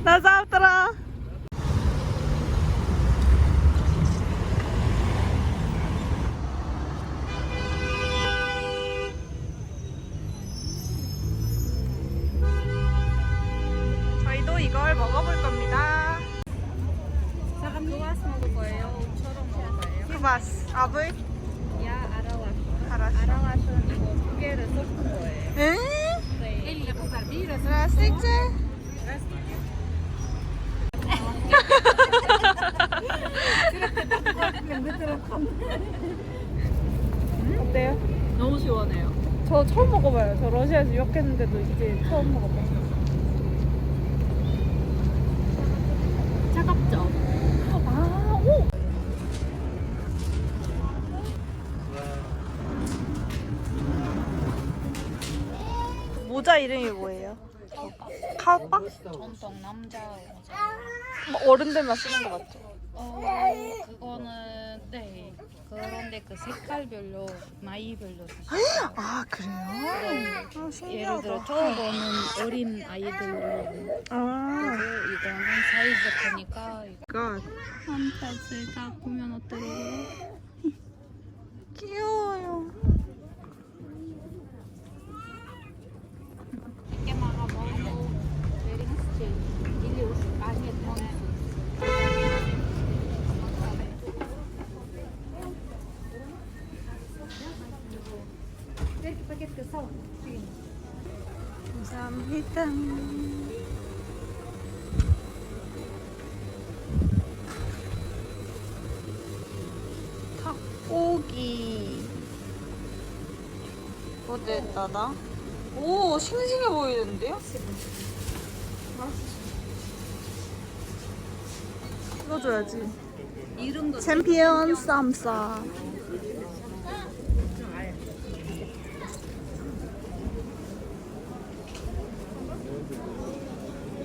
Na завтра! 저희도 이걸 먹어볼 겁니다. Kuas 먹을 거예요? 우처럼 먹을 거예요? 쿠바스, 아블? 야, 아라와스. 알았어. 아라와스는 이거 두 개를 섞은 거예요. 응? 네. Здравствуйте. 어때요? 너무 시원해요. 저 처음 먹어봐요. 저 러시아에서 유학했는데도 이제 처음 먹어봐요. 차갑죠? 아, 오! 모자 이름이 뭐예요? 카오빠? 전통 남자 모자. 뭐 어른들만 쓰는 거 같죠? 그거는 네. 그런데 그 색깔별로 나이별로 쓰시죠. 아, 그래요? 아, 예를 신기하다. 들어 저거는 어린 아이들용. 아, 그리고 이거는 사이즈 크니까 갓. 판타지가 보면 어떠려고요? 귀여워요. Cái mà họ bỏ vô wedding street, chỉ liệu bán nhiệt thôi. Cái paket ke sau. 감사합니다. 닭고기. 어디에다가? 오, 싱싱해 보이는데요? 찍어줘야지. 이름도 챔피언 쌈싸.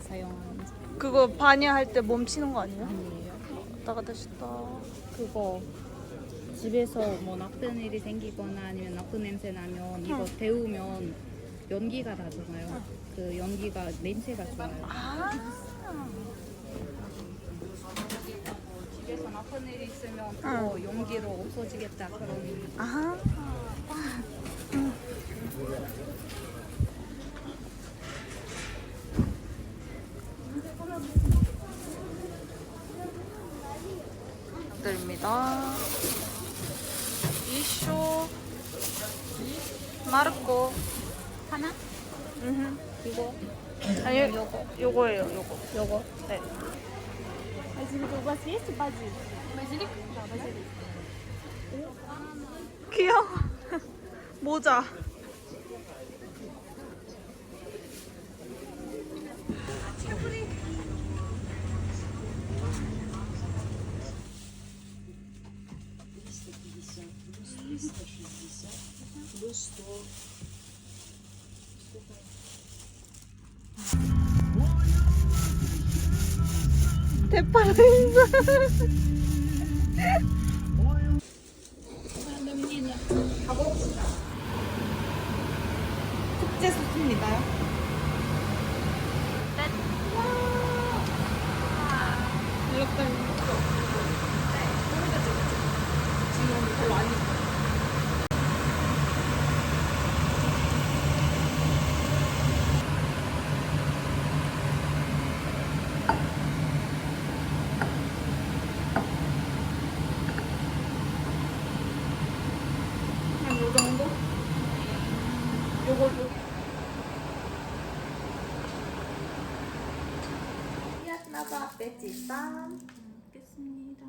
사용하는 그거 반야할 때 멈추는 거 아니에요? 아니에요. 왔다 갔다 싶다. 그거 집에서 뭐 나쁜 일이 생기거나 아니면 나쁜 냄새 나면 이거 데우면 연기가 나잖아요. 그 연기가 냄새가 좋아요. 아, 집에서 나쁜 일이 있으면 그거 연기로 없어지겠다 그런. 아. 들입니다. 이쇼 마르코 하나? 이거? 아니 요거예요. 요거? 네. 귀여워. 모자. 대파가 있어. 국제 수트입니다요. 연락당 지금 별로 안 입어. 한 요 정도? 요거 피아나바 베지쌈. 먹겠습니다.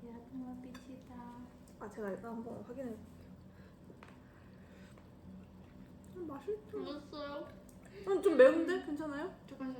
야동아 비치다. 아, 제가 이거 한번 확인해 볼게요. 맛있죠? 먹었어요? 좀 매운데? 괜찮아요? 잠깐.